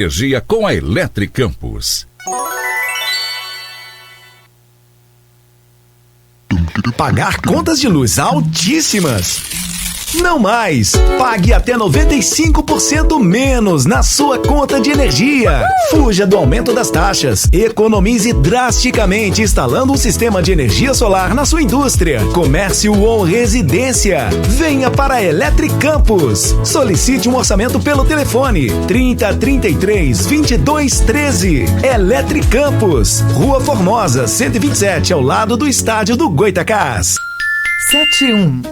Energia com a Eletricampus. Pagar contas de luz altíssimas? Não mais! Pague até 95% menos na sua conta de energia. Fuja do aumento das taxas. Economize drasticamente instalando um sistema de energia solar na sua indústria, comércio ou residência. Venha para a Eletricampus. Solicite um orçamento pelo telefone 3033 2213. Eletricampus, Rua Formosa, 127, ao lado do estádio do Goitacás. 71.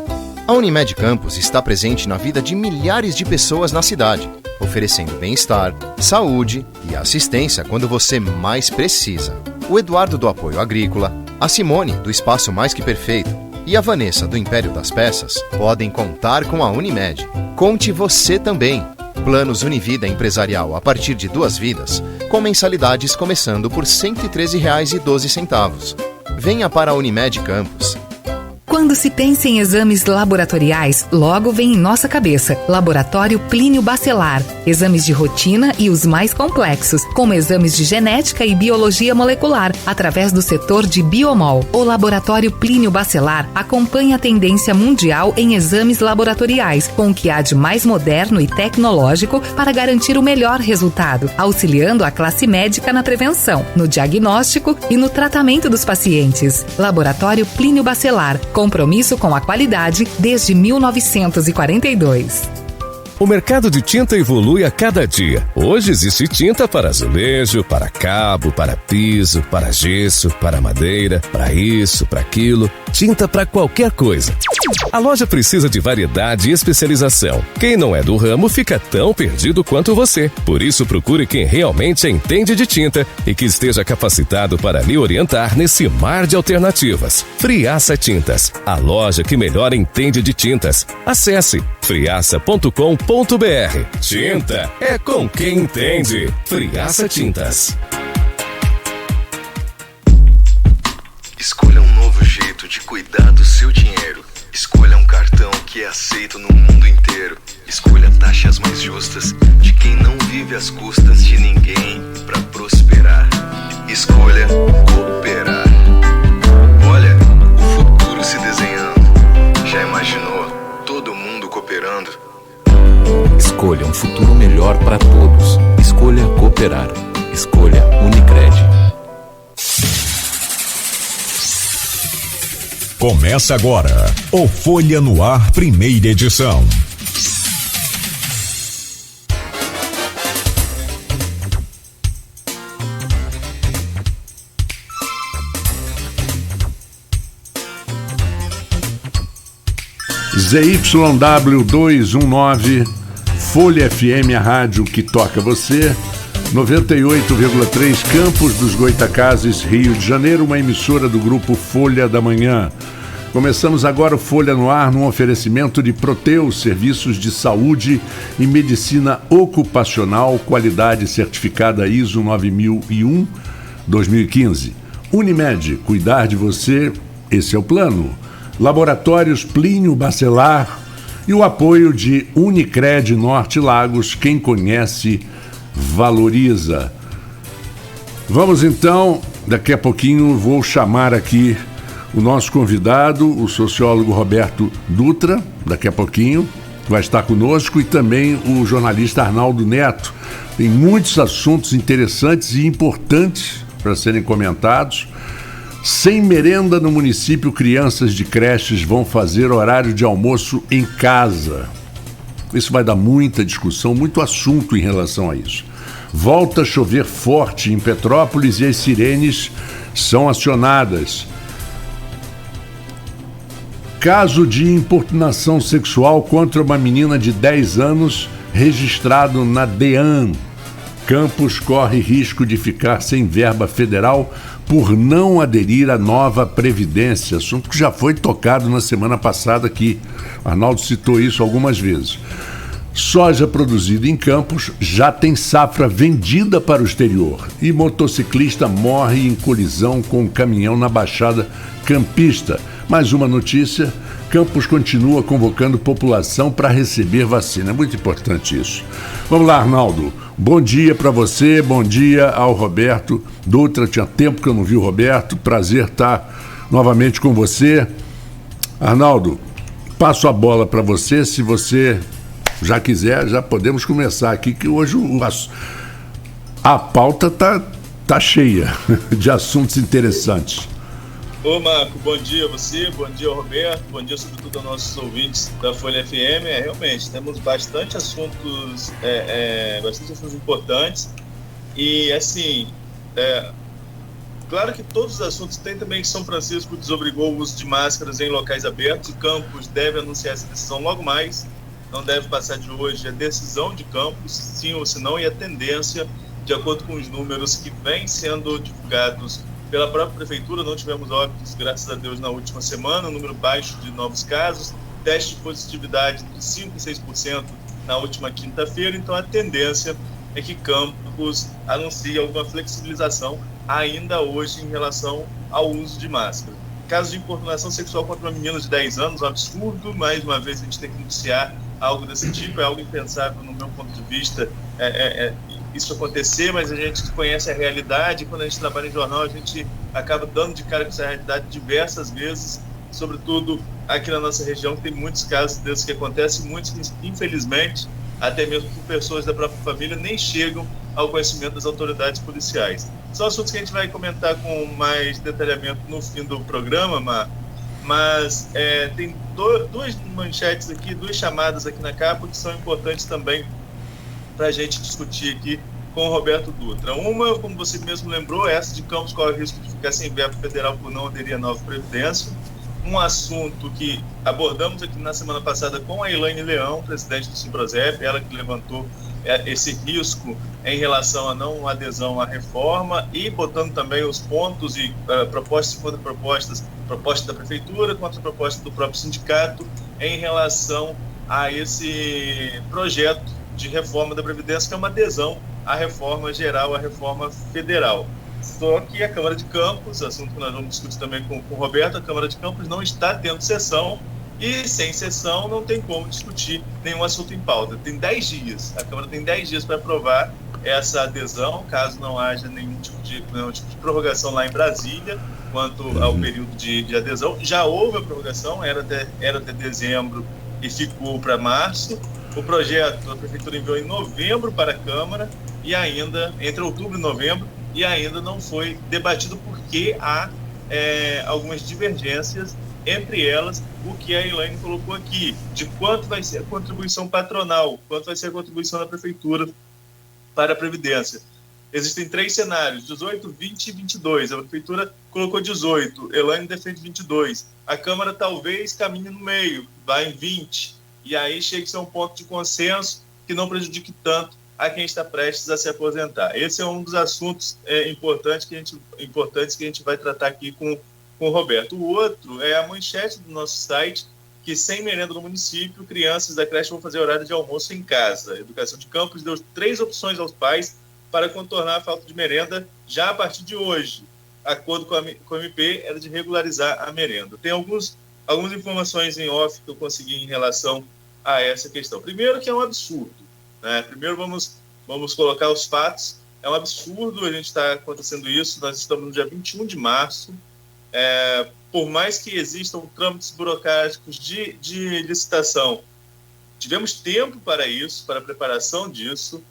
A Unimed Campus está presente na vida de milhares de pessoas na cidade, oferecendo bem-estar, saúde e assistência quando você mais precisa. O Eduardo do Apoio Agrícola, a Simone do Espaço Mais Que Perfeito e a Vanessa do Império das Peças podem contar com a Unimed. Conte você também. Planos Univida Empresarial a partir de 2 vidas, com mensalidades começando por R$ 113,12. Venha para a Unimed Campus. Quando se pensa em exames laboratoriais, logo vem em nossa cabeça Laboratório Plínio Bacelar. Exames de rotina e os mais complexos, como exames de genética e biologia molecular, através do setor de Biomol. O Laboratório Plínio Bacelar acompanha a tendência mundial em exames laboratoriais, com o que há de mais moderno e tecnológico para garantir o melhor resultado, auxiliando a classe médica na prevenção, no diagnóstico e no tratamento dos pacientes. Laboratório Plínio Bacelar. Compromisso com a qualidade desde 1942. O mercado de tinta evolui a cada dia. Hoje existe tinta para azulejo, para cabo, para piso, para gesso, para madeira, para isso, para aquilo. Tinta para qualquer coisa. A loja precisa de variedade e especialização. Quem não é do ramo fica tão perdido quanto você. Por isso, procure quem realmente entende de tinta e que esteja capacitado para lhe orientar nesse mar de alternativas. Friaça Tintas, a loja que melhor entende de tintas. Acesse friaça.com.br. Tinta é com quem entende. Friaça Tintas. Escolha um novo jeito de cuidar do seu dinheiro. Escolha um cartão que é aceito no mundo inteiro. Escolha taxas mais justas de quem não vive às custas de ninguém para prosperar. Escolha cooperar. Olha o futuro se desenhando. Já imaginou todo mundo cooperando? Escolha um futuro melhor para todos. Escolha cooperar. Escolha Unicred. Começa agora o Folha no Ar, primeira edição. ZYW 219, Folha FM, a rádio que toca você, 98,3 Campos dos Goitacazes, Rio de Janeiro, uma emissora do grupo Folha da Manhã. Começamos agora o Folha no Ar num oferecimento de Proteus, serviços de saúde e medicina ocupacional, qualidade certificada ISO 9001-2015. Unimed, cuidar de você, esse é o plano. Laboratórios Plínio Bacelar e o apoio de Unicred Norte Lagos, quem conhece, valoriza. Vamos então, daqui a pouquinho vou chamar aqui o nosso convidado, o sociólogo Roberto Dutra, daqui a pouquinho, vai estar conosco, e também o jornalista Arnaldo Neto. Tem muitos assuntos interessantes e importantes para serem comentados. Sem merenda no município, crianças de creches vão fazer horário de almoço em casa. Isso vai dar muita discussão, muito assunto em relação a isso. Volta a chover forte em Petrópolis e as sirenes são acionadas. Caso de importunação sexual contra uma menina de 10 anos registrado na DEAN. Campos corre risco de ficar sem verba federal por não aderir à nova Previdência, assunto que já foi tocado na semana passada aqui. Arnaldo citou isso algumas vezes. Soja produzida em Campos já tem safra vendida para o exterior e motociclista morre em colisão com um caminhão na Baixada Campista. Mais uma notícia Campos continua convocando população para receber vacina. É muito importante isso. Vamos lá, Arnaldo. Bom dia para você, bom dia ao Roberto Dutra. Tinha tempo que eu não vi o Roberto. Prazer estar novamente com você. Arnaldo, passo a bola para você. Se você já quiser, já podemos começar aqui, que hoje a pauta tá cheia de assuntos interessantes. Ô Marco, bom dia a você, bom dia ao Roberto, bom dia sobretudo aos nossos ouvintes da Folha FM. Realmente, temos bastante assuntos importantes e assim, claro que todos os assuntos tem também que São Francisco desobrigou o uso de máscaras em locais abertos e Campos deve anunciar essa decisão logo mais, não deve passar de hoje a decisão de Campos, sim ou se não, e a tendência, de acordo com os números que vêm sendo divulgados pela própria prefeitura, não tivemos óbitos, graças a Deus, na última semana, um número baixo de novos casos, teste de positividade de 5% e 6% na última quinta-feira, então a tendência é que Campos anuncie alguma flexibilização ainda hoje em relação ao uso de máscara. Caso de importunação sexual contra uma menina de 10 anos, um absurdo, mais uma vez a gente tem que noticiar algo desse tipo, é algo impensável no meu ponto de vista, isso acontecer, mas a gente conhece a realidade, e quando a gente trabalha em jornal a gente acaba dando de cara com essa realidade diversas vezes, sobretudo aqui na nossa região, que tem muitos casos desses que acontecem, muitos que infelizmente, até mesmo por pessoas da própria família, nem chegam ao conhecimento das autoridades policiais. São assuntos que a gente vai comentar com mais detalhamento no fim do programa, mas tem duas manchetes aqui, duas chamadas aqui na capa que são importantes também para a gente discutir aqui com o Roberto Dutra. Uma, como você mesmo lembrou, essa de Campos corre o risco de ficar sem verba federal por não aderir à nova Previdência. Um assunto que abordamos aqui na semana passada com a Elaine Leão, presidente do Simprozep, ela que levantou esse risco em relação a não adesão à reforma e botando também os pontos e propostas e contra-propostas, proposta da prefeitura contra proposta do próprio sindicato em relação a esse projeto de reforma da Previdência, que é uma adesão à reforma geral, à reforma federal. Só que a Câmara de Campos, assunto que nós vamos discutir também com o Roberto, a Câmara de Campos não está tendo sessão e sem sessão não tem como discutir nenhum assunto em pauta. Tem 10 dias, a Câmara tem 10 dias para aprovar essa adesão, caso não haja nenhum tipo de prorrogação lá em Brasília quanto ao período de adesão. Já houve a prorrogação, era até dezembro e ficou para março. O projeto a Prefeitura enviou em novembro para a Câmara e ainda, entre outubro e novembro, e ainda não foi debatido porque há algumas divergências, entre elas o que a Elaine colocou aqui, de quanto vai ser a contribuição patronal, quanto vai ser a contribuição da Prefeitura para a Previdência. Existem 3 cenários, 18, 20 e 22. A Prefeitura colocou 18, Elaine defende 22. A Câmara talvez caminhe no meio, vai em 20. E aí chega-se a um ponto de consenso que não prejudique tanto a quem está prestes a se aposentar. Esse é um dos assuntos importantes que a gente vai tratar aqui com o Roberto. O outro é a manchete do nosso site, que sem merenda no município, crianças da creche vão fazer horário de almoço em casa. A Educação de Campos deu 3 opções aos pais para contornar a falta de merenda já a partir de hoje. A acordo com a MP era de regularizar a merenda. Tem algumas informações em off que eu consegui em relação a essa questão. Primeiro que é um absurdo, né? Primeiro vamos colocar os fatos. É um absurdo a gente estar acontecendo isso. Nós estamos no dia 21 de março. Por mais que existam trâmites burocráticos de licitação, tivemos tempo para isso, para a preparação disso.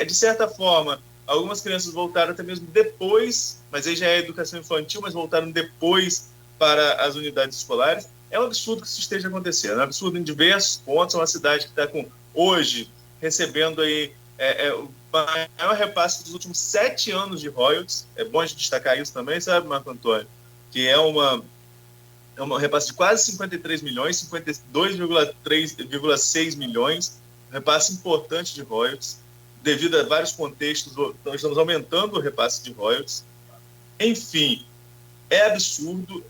De certa forma, algumas crianças voltaram até mesmo depois, mas aí já é educação infantil, mas voltaram depois para as unidades escolares. É um absurdo que isso esteja acontecendo. É um absurdo em diversos pontos. É uma cidade que está hoje recebendo aí o maior repasse dos últimos 7 anos de royalties. É bom a gente destacar isso também, sabe, Marco Antônio? Que é um repasse de quase 53 milhões, 52,6 milhões, um repasse importante de royalties. Devido a vários contextos, nós estamos aumentando o repasse de royalties. Enfim, é absurdo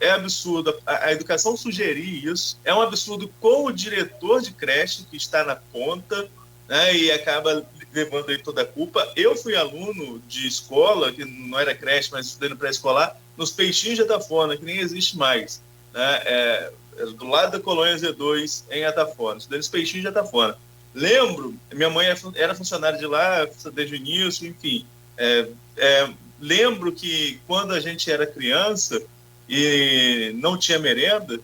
a educação sugerir isso, é um absurdo com o diretor de creche que está na ponta, né, e acaba levando aí toda a culpa. Eu fui aluno de escola, que não era creche, mas estudei no pré-escolar, nos Peixinhos de Atafona, que nem existe mais. né, do lado da colônia Z2, em Atafona, estudando os peixinhos de Atafona. Lembro, minha mãe era funcionária de lá desde o início, enfim. Lembro que quando a gente era criança e não tinha merenda,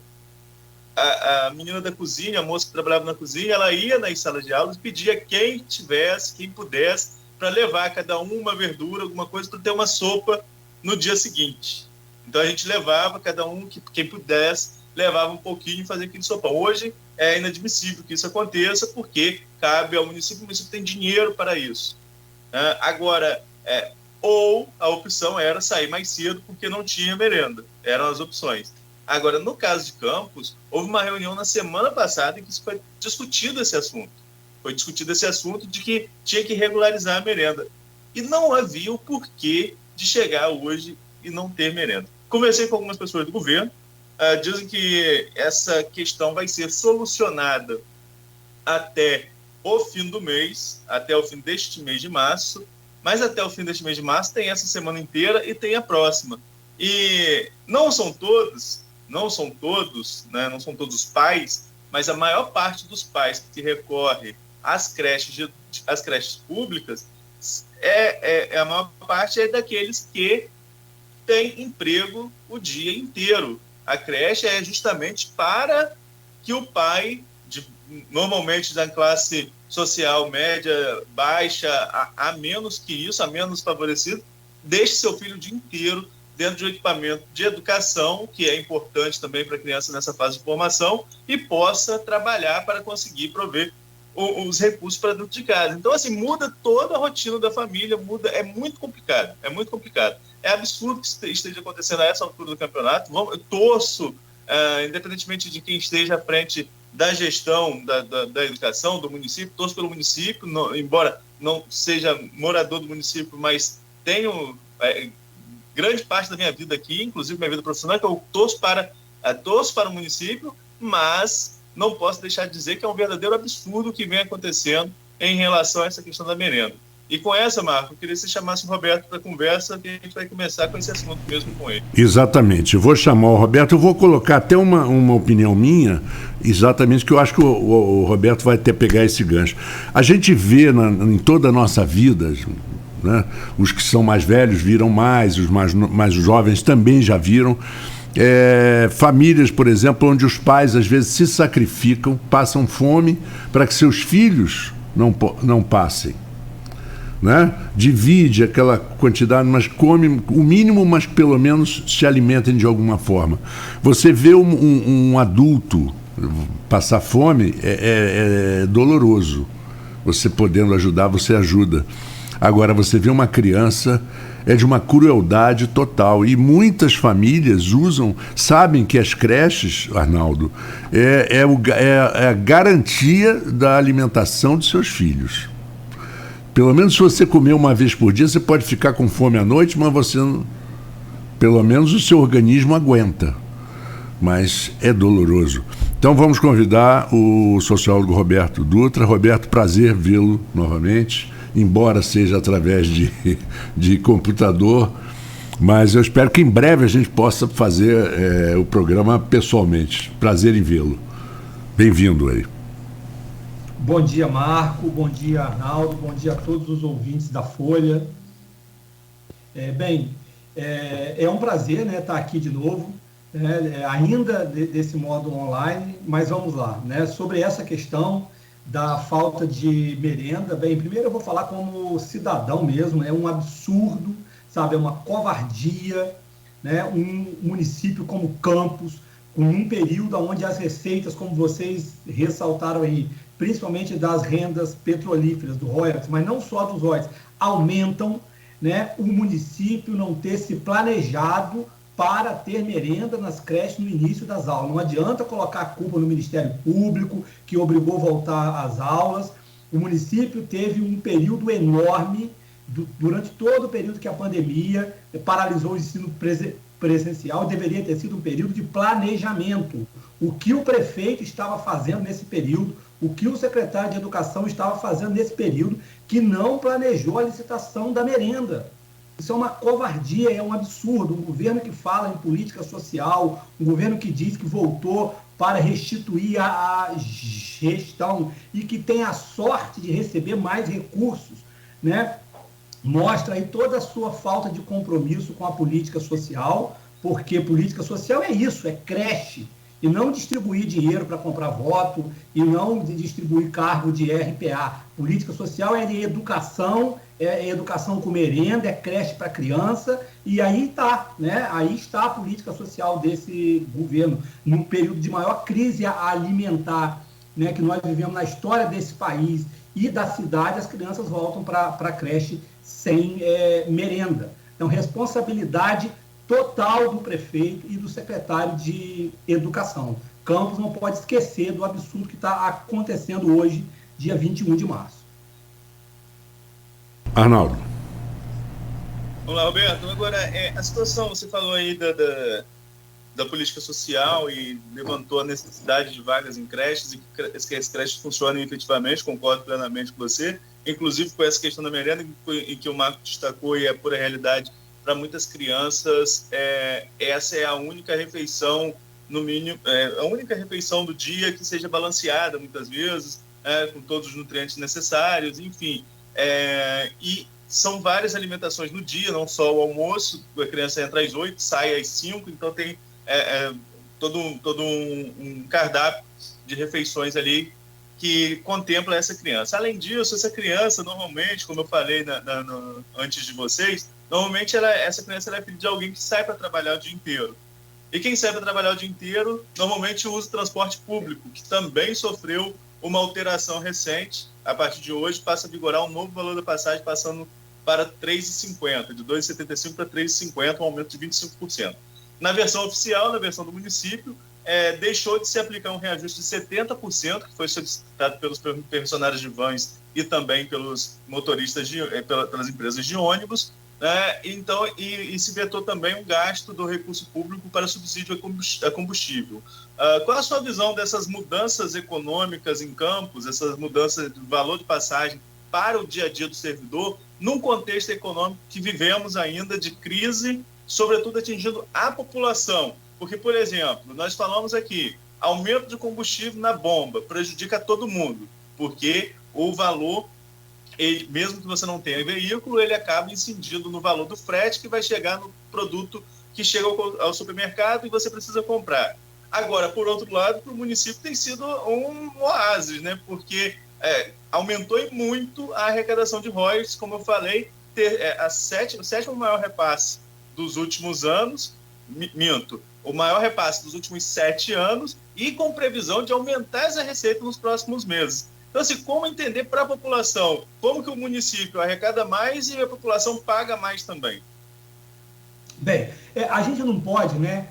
a menina da cozinha, a moça que trabalhava na cozinha, ela ia nas salas de aula e pedia quem pudesse, para levar cada um uma verdura, alguma coisa, para ter uma sopa no dia seguinte. Então a gente levava, cada um, quem pudesse, levava um pouquinho e fazia aquele sopão. Hoje é inadmissível que isso aconteça, porque cabe ao município, o município tem dinheiro para isso. Agora, ou a opção era sair mais cedo porque não tinha merenda. Eram as opções. Agora, no caso de Campos, houve uma reunião na semana passada em que foi discutido esse assunto. Foi discutido esse assunto de que tinha que regularizar a merenda. E não havia o porquê de chegar hoje e não ter merenda. Conversei com algumas pessoas do governo, dizem que essa questão vai ser solucionada até o fim do mês, até o fim deste mês de março, mas até o fim deste mês de março tem essa semana inteira e tem a próxima. E não são todos, né, não são todos os pais, mas a maior parte dos pais que recorre às creches públicas, a maior parte é daqueles que têm emprego o dia inteiro. A creche é justamente para que o pai, normalmente da classe social média, baixa, a menos que isso, a menos favorecido, deixe seu filho o dia inteiro dentro de um equipamento de educação, que é importante também para a criança nessa fase de formação, e possa trabalhar para conseguir prover os recursos para dentro de casa. Então, assim, muda toda a rotina da família, é muito complicado. É absurdo que esteja acontecendo a essa altura do campeonato. Eu torço, independentemente de quem esteja à frente da gestão da educação, do município, torço pelo município, embora não seja morador do município, mas tenho grande parte da minha vida aqui, inclusive minha vida profissional, que eu torço para o município, mas não posso deixar de dizer que é um verdadeiro absurdo o que vem acontecendo em relação a essa questão da merenda. E com essa, Marco, eu queria que você chamasse o Roberto para a conversa, que a gente vai começar com esse assunto mesmo com ele. Exatamente. Eu vou chamar o Roberto, eu vou colocar até uma opinião minha, exatamente, que eu acho que o Roberto vai até pegar esse gancho. A gente vê em toda a nossa vida, né, os que são mais velhos viram mais, os mais jovens também já viram, famílias, por exemplo, onde os pais às vezes se sacrificam, passam fome para que seus filhos não passem. Né? Divide aquela quantidade, mas come o mínimo, mas pelo menos se alimentem de alguma forma. Você vê um adulto passar fome, é doloroso. Você podendo ajudar, você ajuda. Agora, você vê uma criança, é de uma crueldade total. E muitas famílias sabem que as creches, Arnaldo, é a garantia da alimentação de seus filhos. Pelo menos se você comer uma vez por dia, você pode ficar com fome à noite, mas pelo menos o seu organismo aguenta. Mas é doloroso. Então vamos convidar o sociólogo Roberto Dutra. Roberto, prazer vê-lo novamente, embora seja através de computador, mas eu espero que em breve a gente possa fazer o programa pessoalmente. Prazer em vê-lo. Bem-vindo aí. Bom dia, Marco. Bom dia, Arnaldo. Bom dia a todos os ouvintes da Folha. É um prazer, né, estar aqui de novo, ainda desse modo online, mas vamos lá, né, sobre essa questão da falta de merenda. Bem, primeiro eu vou falar como cidadão mesmo, é um absurdo, sabe, é uma covardia, né, um município como Campos, com um período onde as receitas, como vocês ressaltaram aí, principalmente das rendas petrolíferas, do royalties, mas não só dos royalties, aumentam, né, o município não ter se planejado para ter merenda nas creches no início das aulas. Não adianta colocar a culpa no Ministério Público, que obrigou a voltar às aulas. O município teve um período enorme, durante todo o período que a pandemia paralisou o ensino presencial, deveria ter sido um período de planejamento. O que o prefeito estava fazendo nesse período, o que o secretário de Educação estava fazendo nesse período, que não planejou a licitação da merenda. Isso é uma covardia, é um absurdo. Um governo que fala em política social, um governo que diz que voltou para restituir a gestão e que tem a sorte de receber mais recursos, né? Mostra aí toda a sua falta de compromisso com a política social, porque política social é isso, é creche, e não distribuir dinheiro para comprar voto, e não distribuir cargo de RPA. Política social é de educação, é educação com merenda, é creche para criança, e aí está, né? Aí está a política social desse governo, num período de maior crise alimentar, né, que nós vivemos na história desse país e da cidade. As crianças voltam para a creche sem merenda. Então, responsabilidade total do prefeito e do secretário de Educação. Campos não pode esquecer do absurdo que está acontecendo hoje, dia 21 de março. Arnaldo. Vamos lá, Roberto. Agora, a situação, você falou aí da política social e levantou a necessidade de vagas em creches e que as creches funcionem efetivamente, concordo plenamente com você, inclusive com essa questão da merenda, em que o Marco destacou, e é pura realidade para muitas crianças. Essa é a única refeição, no mínimo, a única refeição do dia que seja balanceada, muitas vezes, com todos os nutrientes necessários, enfim. E são várias alimentações no dia, não só o almoço. A criança entra às 8, sai às 5, então tem todo um cardápio de refeições ali que contempla essa criança. Além disso, essa criança, normalmente, como eu falei antes de vocês, normalmente essa criança é filha de alguém que sai para trabalhar o dia inteiro. E quem sai para trabalhar o dia inteiro, normalmente usa o transporte público, que também sofreu uma alteração recente. A partir de hoje, passa a vigorar um novo valor da passagem, passando para R$ 3,50, de R$ 2,75 para R$ 3,50, um aumento de 25%. Na versão oficial, na versão do município, deixou de se aplicar um reajuste de 70%, que foi solicitado pelos permissionários de vans e também pelos motoristas, pelas empresas de ônibus, né? Então, e se vetou também um gasto do recurso público para subsídio a combustível. Qual a sua visão dessas mudanças econômicas em Campos, essas mudanças de valor de passagem para o dia a dia do servidor, num contexto econômico que vivemos ainda de crise, sobretudo atingindo a população? Porque, por exemplo, nós falamos aqui, aumento de combustível na bomba prejudica todo mundo, porque o valor, mesmo que você não tenha veículo, ele acaba incidindo no valor do frete, que vai chegar no produto que chega ao supermercado e você precisa comprar. Agora, por outro lado, para o município tem sido um oásis, né? Porque aumentou muito a arrecadação de royalties, como eu falei, o sétimo maior repasse dos últimos anos, o maior repasse dos últimos 7 anos, e com previsão de aumentar essa receita nos próximos meses. Então, assim, como entender para a população? Como que o município arrecada mais e a população paga mais também? Bem, a gente não pode, né,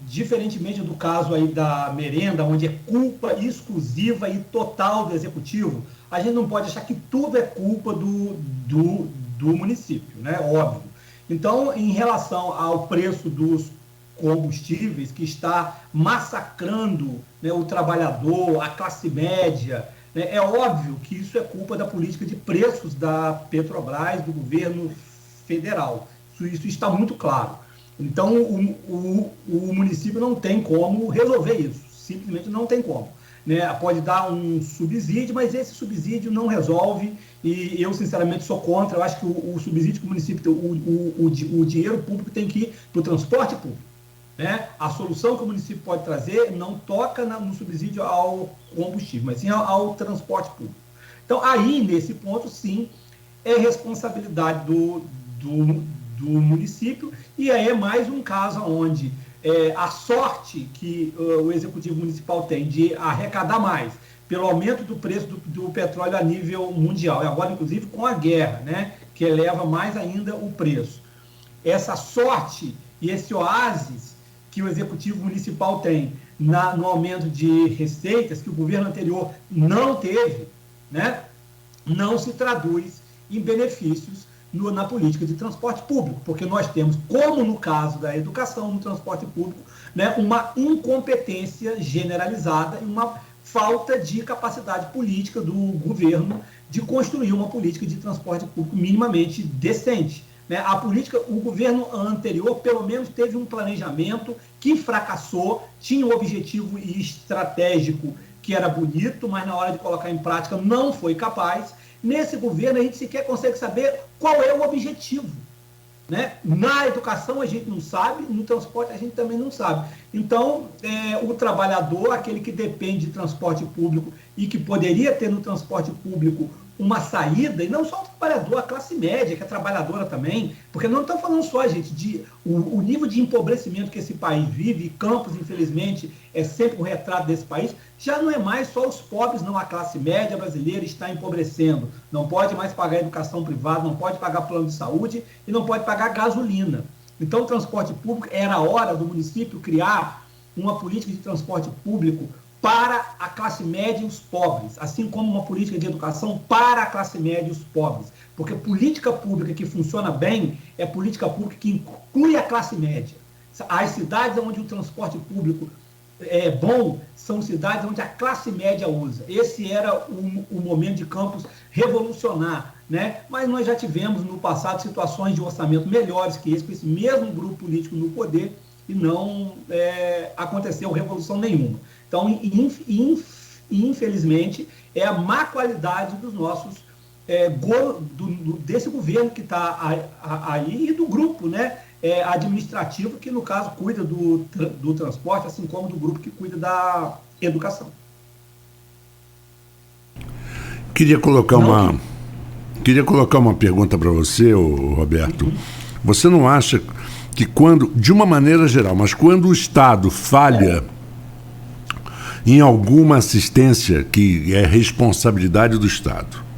diferentemente do caso aí da merenda, onde é culpa exclusiva e total do executivo, a gente não pode achar que tudo é culpa do município, né, óbvio. Então, em relação ao preço dos combustíveis, que está massacrando, né, o trabalhador, a classe média, né, é óbvio que isso é culpa da política de preços da Petrobras, do governo federal. Isso está muito claro. Então, o município não tem como resolver isso, simplesmente não tem como. Né? Pode dar um subsídio, mas esse subsídio não resolve, e eu, sinceramente, sou contra. Eu acho que o subsídio que o município, o dinheiro público tem que ir para o transporte público. Né? A solução que o município pode trazer não toca no subsídio ao combustível, mas sim ao transporte público. Então, aí, nesse ponto, sim, é responsabilidade do município, e aí é mais um caso onde a sorte que o Executivo Municipal tem de arrecadar mais pelo aumento do preço do petróleo a nível mundial, e agora, inclusive, com a guerra, né, que eleva mais ainda o preço. Essa sorte e esse oásis que o Executivo Municipal tem no aumento de receitas, que o governo anterior não teve, né, não se traduz em benefícios na política de transporte público, porque nós temos, como no caso da educação, no transporte público, né, uma incompetência generalizada e uma falta de capacidade política do governo de construir uma política de transporte público minimamente decente. né? A política, o governo anterior, pelo menos, teve um planejamento que fracassou, tinha um objetivo estratégico que era bonito, mas na hora de colocar em prática não foi capaz. Nesse governo, a gente sequer consegue saber qual é o objetivo, né? Na educação a gente não sabe, no transporte a gente também não sabe. Então, o trabalhador, aquele que depende de transporte público e que poderia ter no transporte público uma saída, e não só o trabalhador, a classe média, que é trabalhadora também, porque não estamos falando só, gente, de o nível de empobrecimento que esse país vive, e Campos, infelizmente, é sempre um retrato desse país, já não é mais só os pobres, não, a classe média brasileira está empobrecendo, não pode mais pagar educação privada, não pode pagar plano de saúde e não pode pagar gasolina. Então, o transporte público, era a hora do município criar uma política de transporte público para a classe média e os pobres, assim como uma política de educação para a classe média e os pobres. Porque política pública que funciona bem é política pública que inclui a classe média. As cidades onde o transporte público é bom são cidades onde a classe média usa. Esse era o momento de Campos revolucionar, né? Mas nós já tivemos no passado situações de orçamento melhores que esse, com esse mesmo grupo político no poder, e não aconteceu revolução nenhuma. Então, infelizmente, é a má qualidade dos nossos, desse governo que está aí e do grupo, né, administrativo, que no caso cuida do transporte, assim como do grupo que cuida da educação. Queria colocar uma pergunta para você, Roberto. Você não acha que quando, de uma maneira geral, mas quando o Estado falha em alguma assistência que é responsabilidade do Estado,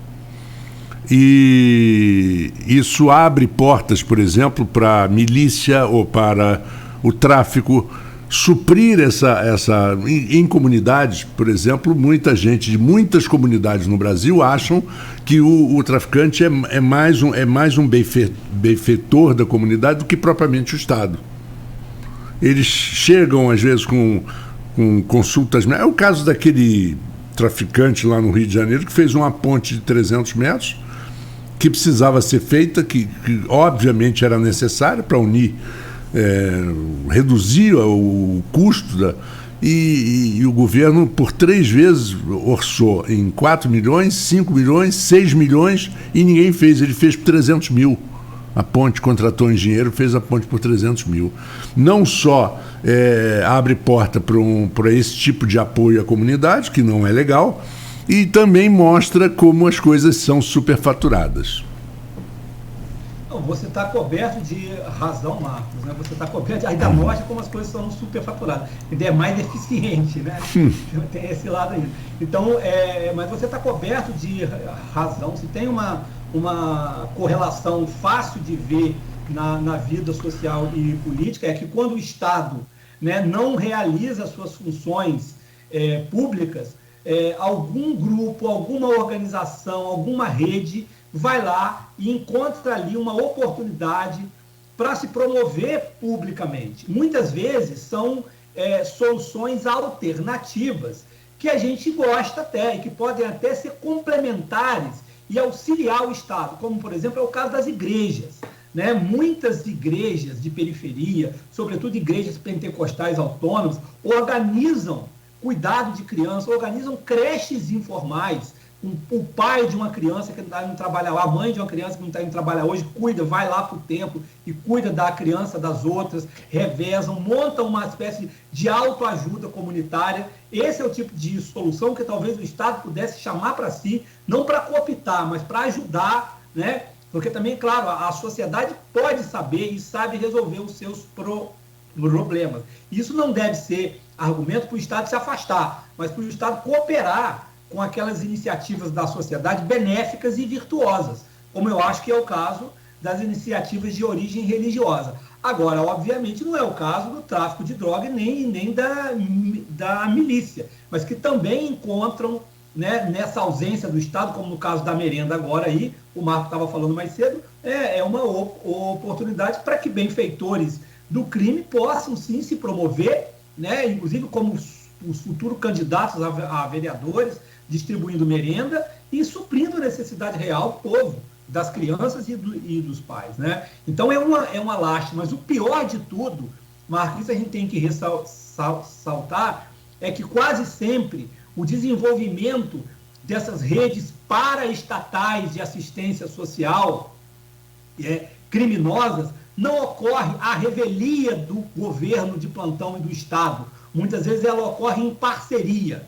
e isso abre portas, por exemplo, para a milícia ou para o tráfico suprir em comunidades, por exemplo, muita gente de muitas comunidades no Brasil acham que o traficante é mais um benfeitor da comunidade do que propriamente o Estado. Eles chegam, às vezes, com consultas. É o caso daquele traficante lá no Rio de Janeiro que fez uma ponte de 300 metros que precisava ser feita, que obviamente era necessária para unir, reduzir o custo e o governo por 3 vezes orçou em 4 milhões, 5 milhões, 6 milhões e ninguém fez. Ele fez por 300 mil. A ponte, contratou um engenheiro, fez a ponte por 300 mil. Não só abre porta para esse tipo de apoio à comunidade, que não é legal, e também mostra como as coisas são superfaturadas. Você está coberto de razão, Marcos, né? Você está coberto, ainda mostra como as coisas são superfaturadas, ainda é mais eficiente, né? Tem esse lado aí. Então, mas você está coberto de razão. Se tem uma correlação fácil de ver na vida social e política, é que quando o Estado, né, não realiza as suas funções públicas, algum grupo, alguma organização, alguma rede vai lá e encontra ali uma oportunidade para se promover publicamente. Muitas vezes são soluções alternativas que a gente gosta até e que podem até ser complementares e auxiliar o Estado, como, por exemplo, é o caso das igrejas, né? Muitas igrejas de periferia, sobretudo igrejas pentecostais autônomas, organizam cuidado de crianças, organizam creches informais. O pai de uma criança que não está indo trabalhar, a mãe de uma criança que não está indo trabalhar hoje, vai lá para o templo e cuida da criança das outras, revezam, montam uma espécie de autoajuda comunitária. Esse é o tipo de solução que talvez o Estado pudesse chamar para si, não para cooptar, mas para ajudar, né? Porque também, claro, a sociedade pode saber e sabe resolver os seus problemas. Isso não deve ser argumento para o Estado se afastar, mas para o Estado cooperar com aquelas iniciativas da sociedade benéficas e virtuosas, como eu acho que é o caso das iniciativas de origem religiosa. Agora, obviamente, não é o caso do tráfico de droga nem da milícia, mas que também encontram, né, nessa ausência do Estado, como no caso da merenda agora aí, o Marco estava falando mais cedo, é uma oportunidade para que benfeitores do crime possam sim se promover, né, inclusive como os futuros candidatos a vereadores, distribuindo merenda e suprindo a necessidade real do povo, das crianças e dos pais, né? Então é uma lástima, mas o pior de tudo, Marcos, isso a gente tem que ressaltar, é que quase sempre o desenvolvimento dessas redes paraestatais de assistência social criminosas não ocorre à revelia do governo de plantão e do Estado. Muitas vezes ela ocorre em parceria,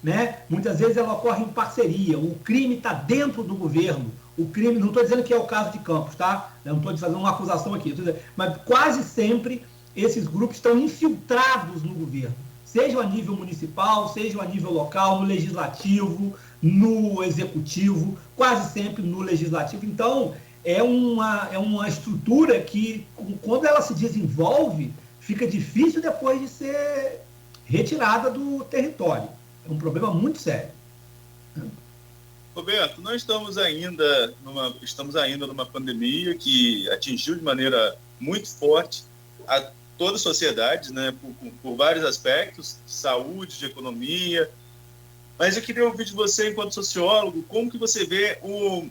né? Muitas vezes ela ocorre em parceria. O crime está dentro do governo. O crime, não estou dizendo que é o caso de Campos, tá? Eu não estou fazendo uma acusação aqui. Mas quase sempre esses grupos estão infiltrados no governo. Seja a nível municipal, seja a nível local, no legislativo, no executivo, quase sempre no legislativo. Então, é uma estrutura que, quando ela se desenvolve, fica difícil depois de ser retirada do território. É um problema muito sério. Roberto, nós estamos ainda numa pandemia que atingiu de maneira muito forte a toda a sociedade, né, por vários aspectos, de saúde, de economia. Mas eu queria ouvir de você, enquanto sociólogo, como que você vê o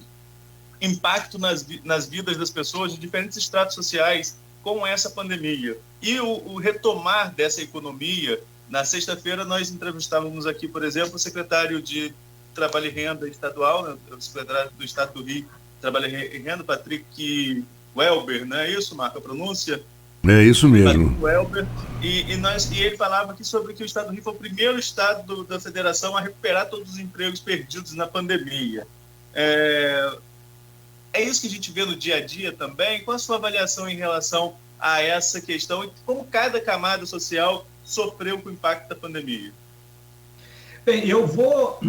impacto nas vidas das pessoas de diferentes estratos sociais com essa pandemia. E o retomar dessa economia. Na sexta-feira, nós entrevistávamos aqui, por exemplo, o secretário de Trabalho e Renda estadual, né, o secretário do Estado do Rio, Trabalho e Renda, Patrick Welber, não é isso, Marco, a pronúncia? É isso mesmo. Patrick Welber, e ele falava aqui sobre que o Estado do Rio foi o primeiro estado da federação a recuperar todos os empregos perdidos na pandemia. É isso que a gente vê no dia a dia também? Qual a sua avaliação em relação a essa questão e como cada camada social sofreu com o impacto da pandemia? Bem, eu vou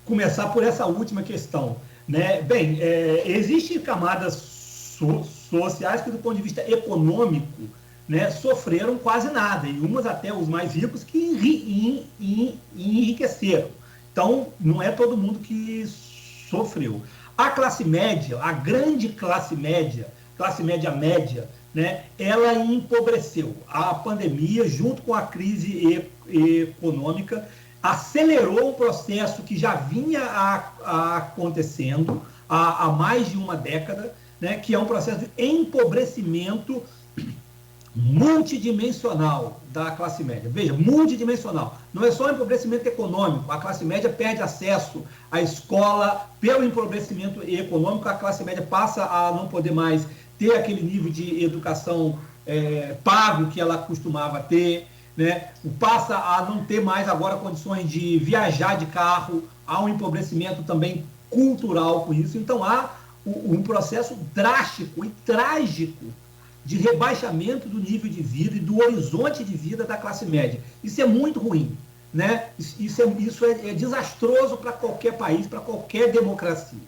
começar por essa última questão, né? Bem, existem camadas sociais que, do ponto de vista econômico, né, sofreram quase nada, e umas até os mais ricos que enriqueceram. Então, não é todo mundo que sofreu. A classe média, a grande classe média média, né, ela empobreceu. A pandemia, junto com a crise econômica, acelerou um processo que já vinha acontecendo há mais de uma década, né, que é um processo de empobrecimento multidimensional da classe média. Veja, multidimensional. Não é só empobrecimento econômico. A classe média perde acesso à escola pelo empobrecimento econômico. A classe média passa a não poder mais ter aquele nível de educação pago que ela costumava ter, né? Passa a não ter mais agora condições de viajar de carro. Há um empobrecimento também cultural com isso. Então há um processo drástico e trágico de rebaixamento do nível de vida e do horizonte de vida da classe média. Isso é muito ruim, né? Isso é desastroso para qualquer país, para qualquer democracia.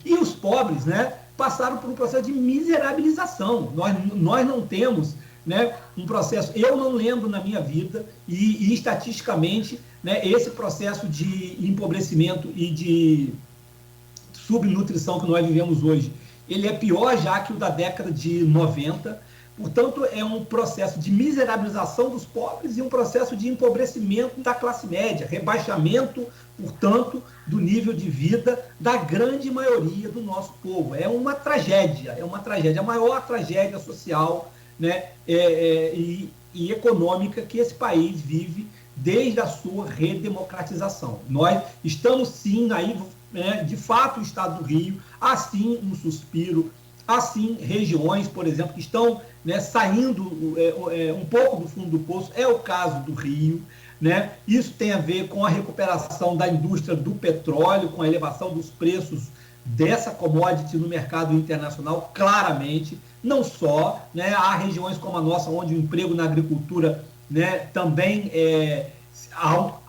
E os pobres, né, passaram por um processo de miserabilização. Nós não temos, né, um processo... Eu não lembro na minha vida, e estatisticamente, né, esse processo de empobrecimento e de subnutrição que nós vivemos hoje, ele é pior já que o da década de 90. Portanto, é um processo de miserabilização dos pobres e um processo de empobrecimento da classe média, rebaixamento, portanto, do nível de vida da grande maioria do nosso povo. É uma tragédia, a maior tragédia social, né, e econômica que esse país vive desde a sua redemocratização. Nós estamos, sim, aí... de fato, o Estado do Rio, assim um suspiro, assim regiões, por exemplo, que estão, né, saindo um pouco do fundo do poço, é o caso do Rio, né? Isso tem a ver com a recuperação da indústria do petróleo, com a elevação dos preços dessa commodity no mercado internacional, claramente, não só, né, há regiões como a nossa, onde o emprego na agricultura, né, também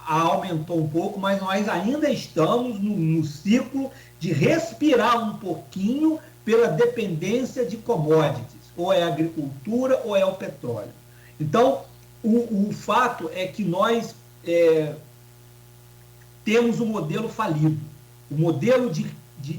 aumentou um pouco, mas nós ainda estamos no ciclo de respirar um pouquinho pela dependência de commodities, ou é a agricultura ou é o petróleo. Então, o fato é que nós temos um modelo falido, o modelo de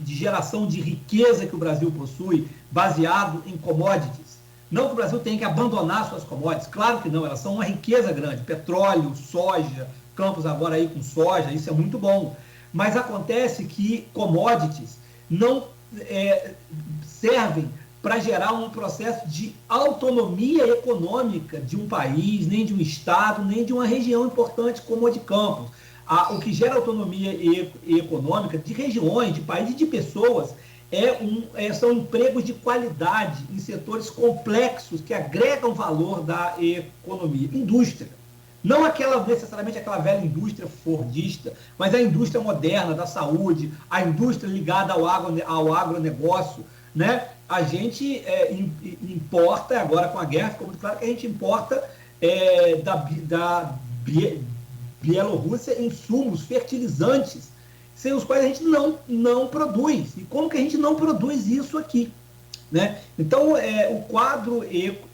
geração de riqueza que o Brasil possui, baseado em commodities. Não que o Brasil tenha que abandonar suas commodities, claro que não, elas são uma riqueza grande, petróleo, soja, Campos agora aí com soja, isso é muito bom. Mas acontece que commodities não servem para gerar um processo de autonomia econômica de um país, nem de um estado, nem de uma região importante como a de Campos. O que gera autonomia econômica de regiões, de países e de pessoas são empregos de qualidade em setores complexos que agregam valor da economia. Indústria. Não necessariamente aquela velha indústria fordista, mas a indústria moderna da saúde, a indústria ligada ao agronegócio, né? A gente importa, agora com a guerra, ficou muito claro que a gente importa da Bielorrússia insumos, fertilizantes, sem os quais a gente não produz. E como que a gente não produz isso aqui? Né? Então, o quadro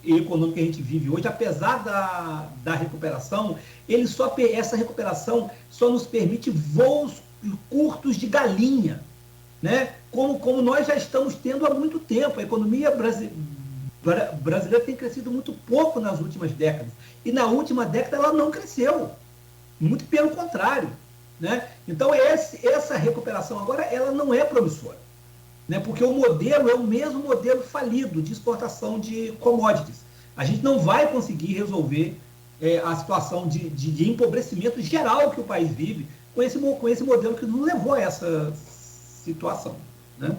econômico que a gente vive hoje, apesar da recuperação, essa recuperação só nos permite voos curtos de galinha, né? Como nós já estamos tendo há muito tempo. A economia brasileira tem crescido muito pouco nas últimas décadas. E na última década ela não cresceu. Muito pelo contrário. Né? Então, essa recuperação agora ela não é promissora. Né? Porque o modelo é o mesmo modelo falido de exportação de commodities. A gente não vai conseguir resolver a situação de empobrecimento geral que o país vive com esse modelo que nos levou a essa situação. Né?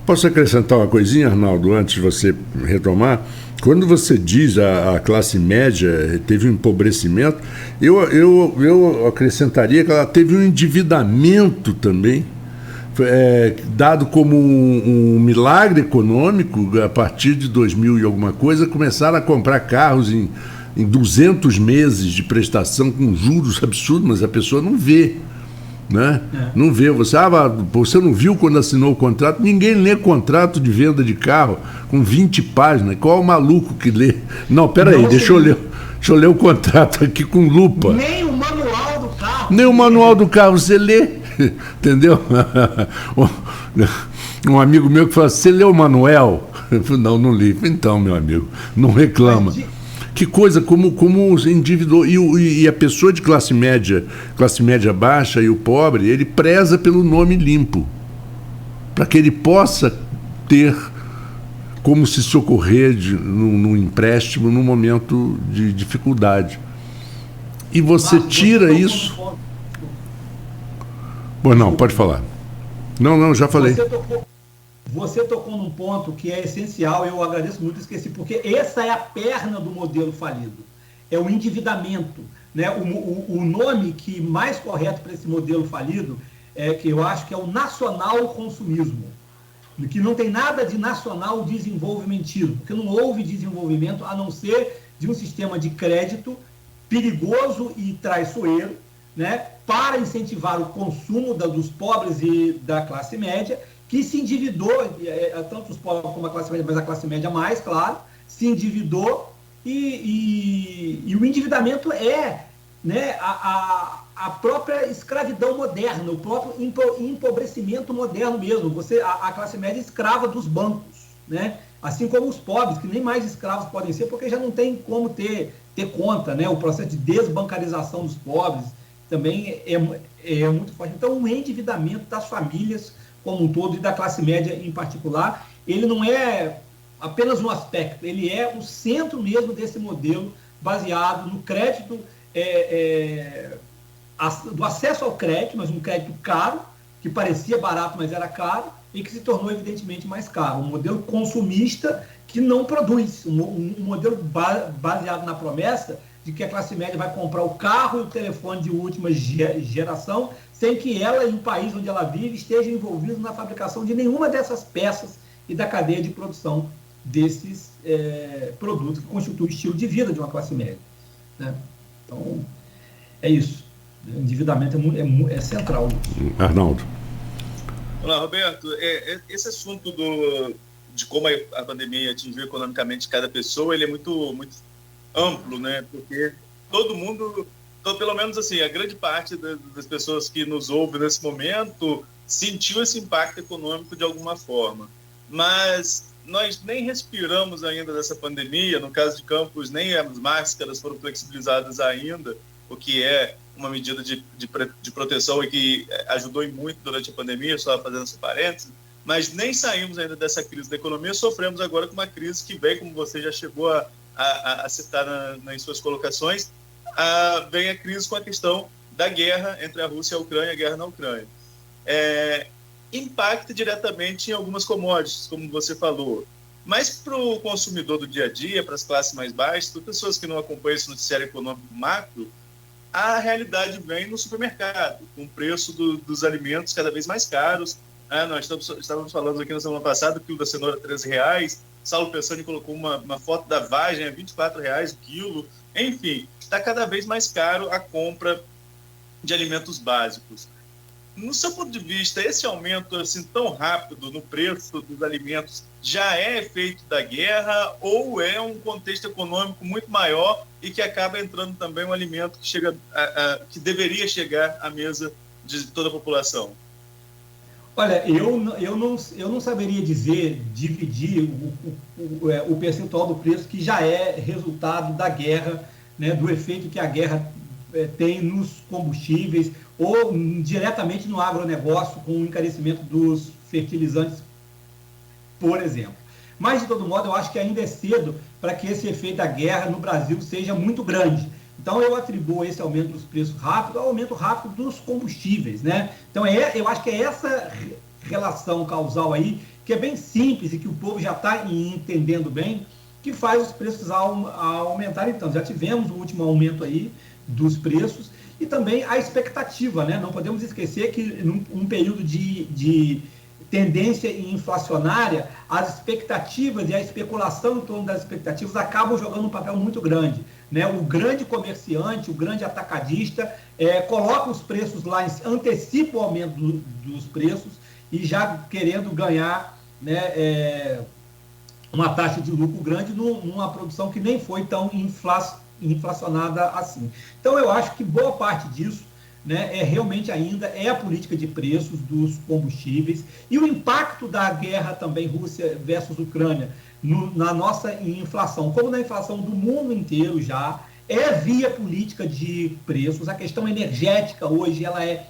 Posso acrescentar uma coisinha, Arnaldo, antes de você retomar? Quando você diz a classe média teve um empobrecimento, eu acrescentaria que ela teve um endividamento também, dado como um milagre econômico. A partir de 2000 e alguma coisa, começaram a comprar carros em 200 meses de prestação com juros absurdos, mas a pessoa não vê. Né? Não vê, você não viu quando assinou o contrato? Ninguém lê contrato de venda de carro com 20 páginas. Qual o maluco que lê? Não, peraí, deixa eu ler o contrato aqui com lupa. Nem o manual do carro. Nem o manual do carro você lê, entendeu? Um amigo meu que falou: você leu o Manuel? Eu falei: não li. Então, meu amigo, não reclama. Que coisa, como endividou. E a pessoa de classe média baixa e o pobre, ele preza pelo nome limpo, para que ele possa ter como se socorrer num empréstimo num momento de dificuldade. E você tira isso. Bom, não, pode falar. Não, já falei. Você tocou num ponto que é essencial, eu agradeço muito, esqueci, porque essa é a perna do modelo falido, é o endividamento. Né? O nome que mais correto para esse modelo falido que eu acho que é o nacional consumismo, que não tem nada de nacional desenvolvimentismo, porque não houve desenvolvimento a não ser de um sistema de crédito perigoso e traiçoeiro, né? Para incentivar o consumo dos pobres e da classe média, que se endividou, tanto os pobres como a classe média, mas a classe média mais, claro, se endividou, e o endividamento né, a própria escravidão moderna, o próprio empobrecimento moderno mesmo. A classe média é escrava dos bancos, né? Assim como os pobres, que nem mais escravos podem ser, porque já não tem como ter conta, né? O processo de desbancarização dos pobres também é muito forte. Então, o endividamento das famílias como um todo e da classe média em particular, ele não é apenas um aspecto, ele é o centro mesmo desse modelo baseado no crédito, do acesso ao crédito, mas um crédito caro, que parecia barato, mas era caro, e que se tornou evidentemente mais caro. Um modelo consumista que não produz, um modelo baseado na promessa de que a classe média vai comprar o carro e o telefone de última geração, sem que ela, em um país onde ela vive, esteja envolvida na fabricação de nenhuma dessas peças e da cadeia de produção desses produtos que constituem o estilo de vida de uma classe média. Né? Então, é isso. O endividamento é central. Arnaldo. Olá, Roberto. Esse assunto de como a pandemia atingiu economicamente cada pessoa, ele é muito, muito amplo, né? Porque todo mundo, pelo menos assim, a grande parte das pessoas que nos ouvem nesse momento sentiu esse impacto econômico de alguma forma. Mas nós nem respiramos ainda dessa pandemia. No caso de Campos, nem as máscaras foram flexibilizadas ainda, o que é uma medida de proteção e que ajudou muito durante a pandemia, só fazendo esse parênteses. mas nem saímos ainda dessa crise da economia, sofremos agora com uma crise que vem, como você já chegou a citar nas suas colocações, vem a crise com a questão da guerra entre a Rússia e a Ucrânia, a guerra na Ucrânia. Impacta diretamente em algumas commodities, como você falou, mas para o consumidor do dia a dia, para as classes mais baixas, para pessoas que não acompanham esse noticiário econômico macro, a realidade vem no supermercado, com o preço dos alimentos cada vez mais caros. Nós estávamos falando aqui na semana passada, o quilo da cenoura R$13, Saulo Pessani colocou uma foto da vagem a R$24 o quilo. Enfim, está cada vez mais caro a compra de alimentos básicos. No seu ponto de vista, esse aumento assim, tão rápido no preço dos alimentos já é efeito da guerra ou é um contexto econômico muito maior e que acaba entrando também um alimento que, que deveria chegar à mesa de toda a população? Olha, eu não saberia dividir o percentual do preço que já é resultado da guerra, né, do efeito que a guerra tem nos combustíveis ou diretamente no agronegócio com o encarecimento dos fertilizantes, por exemplo. Mas, de todo modo, eu acho que ainda é cedo para que esse efeito da guerra no Brasil seja muito grande. Então, eu atribuo esse aumento dos preços rápido ao aumento rápido dos combustíveis, né? Então, eu acho que é essa relação causal aí, que é bem simples e que o povo já está entendendo bem, que faz os preços aumentarem tanto. Já tivemos o último aumento aí dos preços e também a expectativa, né? Não podemos esquecer que num período de tendência inflacionária, as expectativas e a especulação em torno das expectativas acabam jogando um papel muito grande, né? O grande comerciante, o grande atacadista, coloca os preços lá, antecipa o aumento dos preços e já querendo ganhar, né, uma taxa de lucro grande numa produção que nem foi tão inflacionada assim. Então, eu acho que boa parte disso, né, realmente ainda a política de preços dos combustíveis e o impacto da guerra também Rússia versus Ucrânia na nossa inflação, como na inflação do mundo inteiro já, via política de preços. A questão energética hoje ela é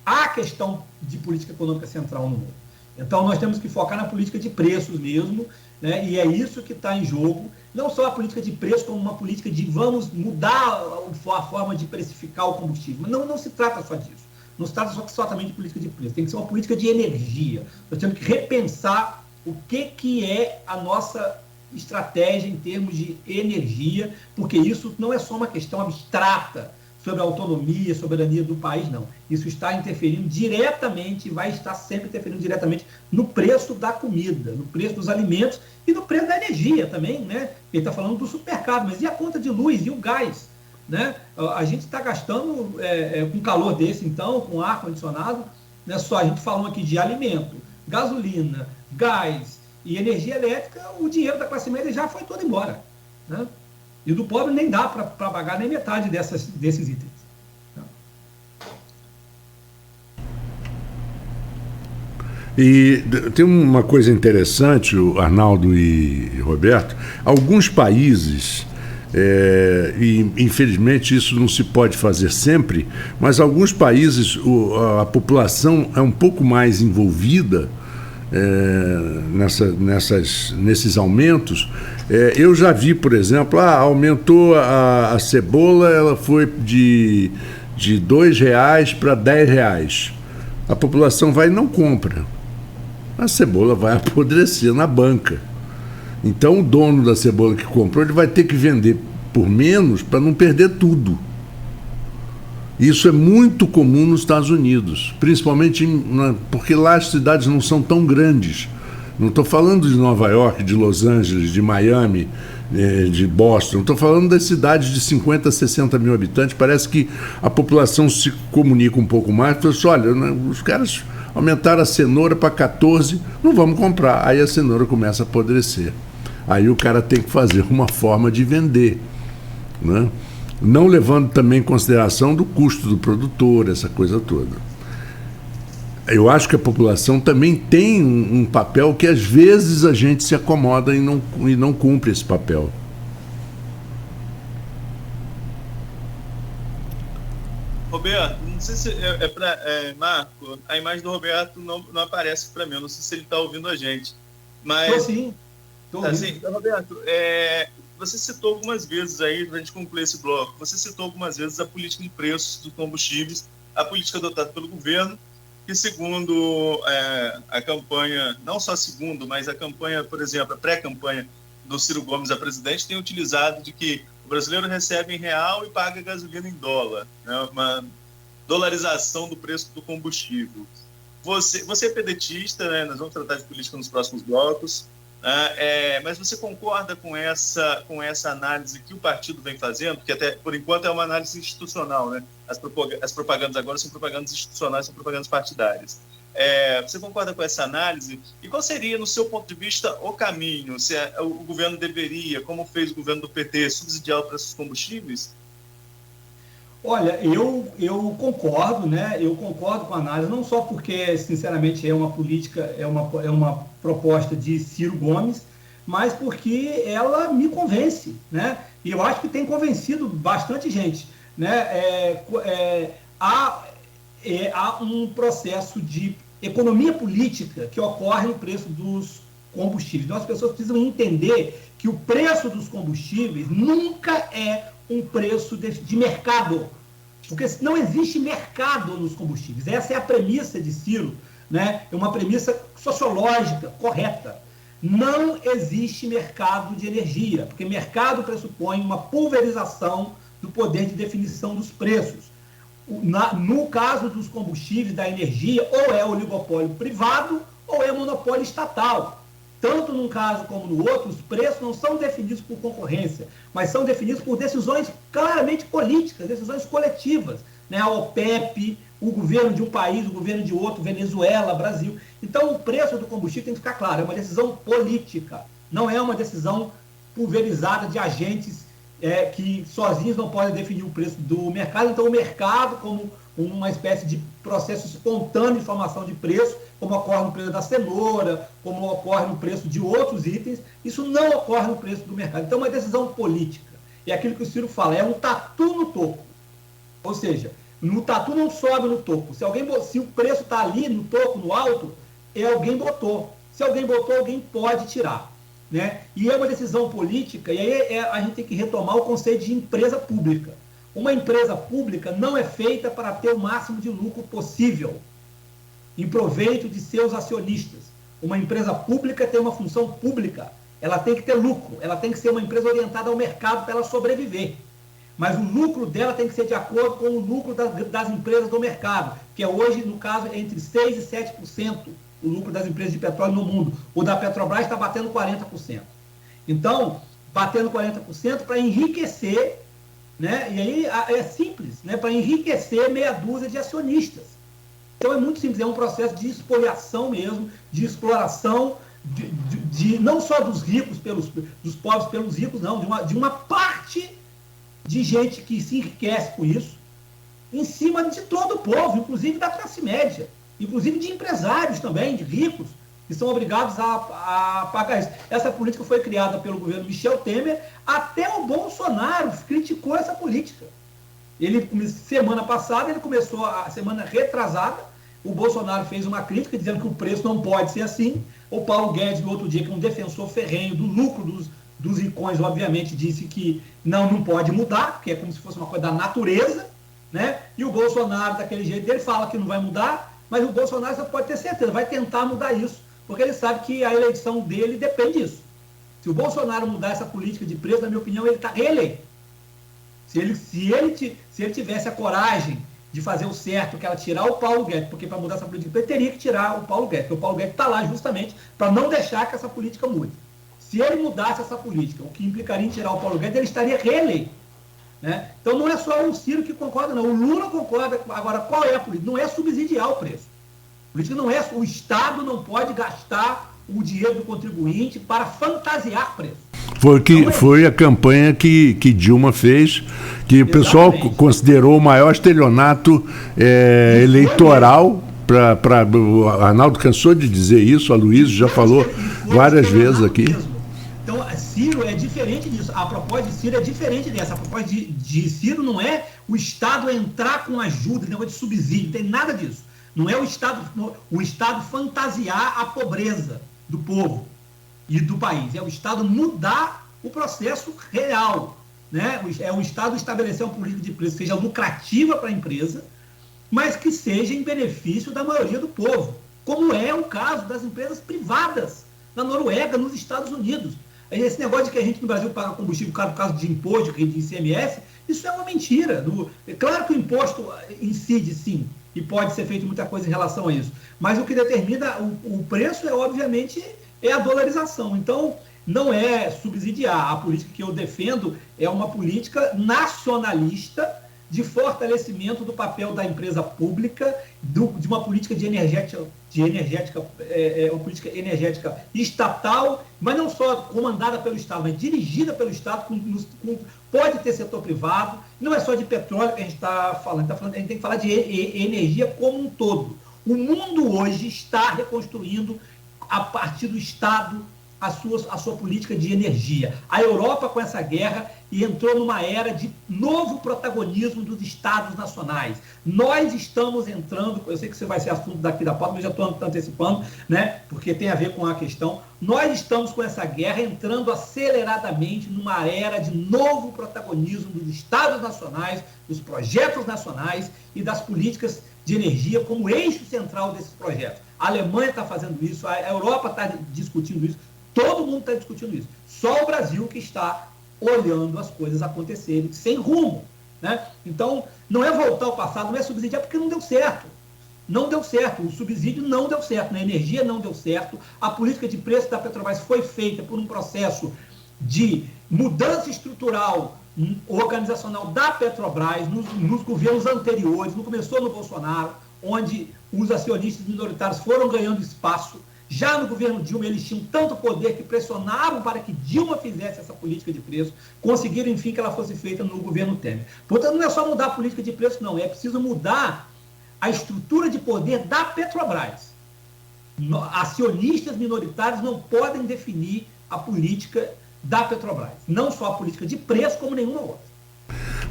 a questão de política econômica central no mundo. Então, nós temos que focar na política de preços mesmo, né, e é isso que está em jogo. Não só a política de preço, como uma política de vamos mudar a forma de precificar o combustível. Mas não se trata só disso. Não se trata só também de política de preço. Tem que ser uma política de energia. Nós temos que repensar o que é a nossa estratégia em termos de energia, porque isso não é só uma questão abstrata sobre a autonomia, a soberania do país, não. Isso está interferindo diretamente, vai estar sempre interferindo diretamente no preço da comida, no preço dos alimentos e no preço da energia também, né? Ele está falando do supermercado, mas e a conta de luz e o gás, né? A gente está gastando com calor desse, então, com ar-condicionado, né? Só a gente falou aqui de alimento, gasolina, gás e energia elétrica, o dinheiro da classe média já foi todo embora, né? E do pobre nem dá para pagar nem metade desses itens. E tem uma coisa interessante, o Arnaldo e Roberto, alguns países, e infelizmente isso não se pode fazer sempre, mas alguns países a população é um pouco mais envolvida nesses aumentos. Eu já vi, por exemplo, aumentou a cebola, ela foi de R$2 para R$10. A população vai e não compra. A cebola vai apodrecer na banca. Então o dono da cebola que comprou, ele vai ter que vender por menos para não perder tudo. Isso é muito comum nos Estados Unidos, principalmente porque lá as cidades não são tão grandes. Não estou falando de Nova York, de Los Angeles, de Miami, de Boston. Estou falando das cidades de 50, 60 mil habitantes. Parece que a população se comunica um pouco mais. Fala assim, olha, os caras aumentaram a cenoura para 14, não vamos comprar. Aí a cenoura começa a apodrecer. Aí o cara tem que fazer uma forma de vender, né? Não levando também em consideração do custo do produtor, essa coisa toda. Eu acho que a população também tem um papel que às vezes a gente se acomoda e não cumpre esse papel. Roberto, não sei se Marco, a imagem do Roberto não aparece para mim, eu não sei se ele está ouvindo a gente. Mas, Estou sim. Roberto, você citou algumas vezes aí, para a gente concluir esse bloco, você citou algumas vezes a política de preços dos combustíveis, a política adotada pelo governo, que segundo a campanha, não só segundo, mas a campanha, por exemplo, a pré-campanha do Ciro Gomes a presidente, tem utilizado de que o brasileiro recebe em real e paga gasolina em dólar, né? Uma dolarização do preço do combustível. Você é pedetista, né? Nós vamos tratar de política nos próximos blocos, mas você concorda com essa análise que o partido vem fazendo? Porque até por enquanto é uma análise institucional, né? As propagandas agora são propagandas institucionais, são propagandas partidárias. Você concorda com essa análise? E qual seria, no seu ponto de vista, o caminho? Se o governo deveria, como fez o governo do PT, subsidiar o preço dos combustíveis? Olha, eu concordo, né? Eu concordo com a análise, não só porque, sinceramente, é uma política, é uma proposta de Ciro Gomes, mas porque ela me convence, né? E eu acho que tem convencido bastante gente, né? Há um processo de economia política que ocorre no preço dos combustíveis. Então, as pessoas precisam entender que o preço dos combustíveis nunca é um preço de mercado, porque não existe mercado nos combustíveis. Essa é a premissa de Ciro, né? É uma premissa sociológica correta. Não existe mercado de energia, porque mercado pressupõe uma pulverização do poder de definição dos preços. No caso dos combustíveis, da energia, ou é oligopólio privado ou é monopólio estatal. Tanto num caso como no outro, os preços não são definidos por concorrência, mas são definidos por decisões claramente políticas, decisões coletivas, né? A OPEP, o governo de um país, o governo de outro, Venezuela, Brasil. Então, o preço do combustível tem que ficar claro, é uma decisão política, não é uma decisão pulverizada de agentes que sozinhos não podem definir o preço do mercado. Então, o mercado, como uma espécie de processo espontâneo de formação de preço, como ocorre no preço da cenoura, como ocorre no preço de outros itens, isso não ocorre no preço do mercado. Então, é uma decisão política. E aquilo que o Ciro fala, é um tatu no topo. Ou seja, no tatu não sobe no topo. Se o preço está ali no topo, no alto, alguém botou. Se alguém botou, alguém pode tirar, né? E é uma decisão política, e aí a gente tem que retomar o conceito de empresa pública. Uma empresa pública não é feita para ter o máximo de lucro possível em proveito de seus acionistas. Uma empresa pública tem uma função pública, ela tem que ter lucro, ela tem que ser uma empresa orientada ao mercado para ela sobreviver. Mas o lucro dela tem que ser de acordo com o lucro das empresas do mercado, que é hoje, no caso, entre 6% e 7% o lucro das empresas de petróleo no mundo. O da Petrobras está batendo 40%. Então, batendo 40% para enriquecer, né? E aí é simples, né? Para enriquecer meia dúzia de acionistas. Então é muito simples, é um processo de expoliação mesmo, de exploração, não só dos ricos, dos pobres pelos ricos, não, de uma parte de gente que se enriquece com isso, em cima de todo o povo, inclusive da classe média, inclusive de empresários também, de ricos, que são obrigados a pagar isso. Essa política foi criada pelo governo Michel Temer, até o Bolsonaro criticou essa política. Semana passada, a semana retrasada, o Bolsonaro fez uma crítica dizendo que o preço não pode ser assim. O Paulo Guedes, no outro dia, que é um defensor ferrenho do lucro dos ricões, obviamente, disse que não pode mudar, porque é como se fosse uma coisa da natureza, né? E o Bolsonaro, daquele jeito dele, fala que não vai mudar, mas o Bolsonaro, você pode ter certeza, vai tentar mudar isso, porque ele sabe que a eleição dele depende disso. Se o Bolsonaro mudar essa política de preço, na minha opinião, ele está reeleito. Se ele tivesse a coragem de fazer o certo, que era tirar o Paulo Guedes, porque para mudar essa política, ele teria que tirar o Paulo Guedes, porque o Paulo Guedes está lá justamente para não deixar que essa política mude. Se ele mudasse essa política, o que implicaria em tirar o Paulo Guedes, ele estaria reeleito, né? Então não é só o Ciro que concorda, não. O Lula concorda. Agora, qual é a política? Não é subsidiar o preço. A política não é... O Estado não pode gastar o dinheiro do contribuinte para fantasiar preço. Foi a campanha que Dilma fez, que o pessoal considerou o maior estelionato eleitoral. O Arnaldo cansou de dizer isso, a Luísa já falou várias vezes aqui. Então, Ciro é diferente disso. A proposta de Ciro é diferente dessa. A proposta de Ciro não é o Estado entrar com ajuda, negócio de subsídio, não tem nada disso. Não é o Estado fantasiar a pobreza do povo e do país. É o Estado mudar o processo real. Né? É o Estado estabelecer uma política de preço que seja lucrativa para a empresa, mas que seja em benefício da maioria do povo, como é o caso das empresas privadas na Noruega, nos Estados Unidos. Esse negócio de que a gente no Brasil paga combustível caro por causa de imposto, de ICMS, isso é uma mentira. É claro que o imposto incide, sim, e pode ser feito muita coisa em relação a isso, mas o que determina o preço obviamente, é a dolarização. Então, não é subsidiar. A política que eu defendo é uma política nacionalista de fortalecimento do papel da empresa pública, de uma política uma política energética estatal, mas não só comandada pelo Estado, mas dirigida pelo Estado, pode ter setor privado, não é só de petróleo que a gente está falando, a gente tem que falar de energia como um todo. O mundo hoje está reconstruindo, a partir do Estado, a sua política de energia. A Europa, com essa guerra, entrou numa era de novo protagonismo dos Estados nacionais. Nós estamos entrando, eu sei que você vai ser assunto daqui da pauta, mas já estou antecipando, né, porque tem a ver com a questão. Nós estamos, com essa guerra, entrando aceleradamente numa era de novo protagonismo dos Estados nacionais, dos projetos nacionais e das políticas de energia como eixo central desses projetos. A Alemanha está fazendo isso, a Europa está discutindo isso, todo mundo está discutindo isso. Só o Brasil que está olhando as coisas acontecerem sem rumo. Né? Então, não é voltar ao passado, não é subsidiar, porque não deu certo. Não deu certo. O subsídio não deu certo. Na energia não deu certo. A política de preço da Petrobras foi feita por um processo de mudança estrutural organizacional da Petrobras nos governos anteriores. Não começou no Bolsonaro, onde os acionistas minoritários foram ganhando espaço. Já no governo Dilma, eles tinham tanto poder que pressionavam para que Dilma fizesse essa política de preço, conseguiram, enfim, que ela fosse feita no governo Temer. Portanto, não é só mudar a política de preço, não. É preciso mudar a estrutura de poder da Petrobras. Acionistas minoritários não podem definir a política da Petrobras. Não só a política de preço, como nenhuma outra.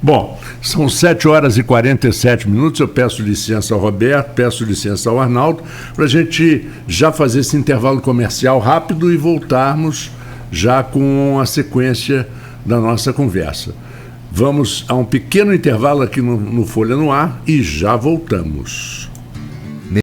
Bom, são 7h47. Eu peço licença ao Roberto, peço licença ao Arnaldo, para a gente já fazer esse intervalo comercial rápido e voltarmos já com a sequência da nossa conversa. Vamos a um pequeno intervalo aqui no Folha no Ar e já voltamos.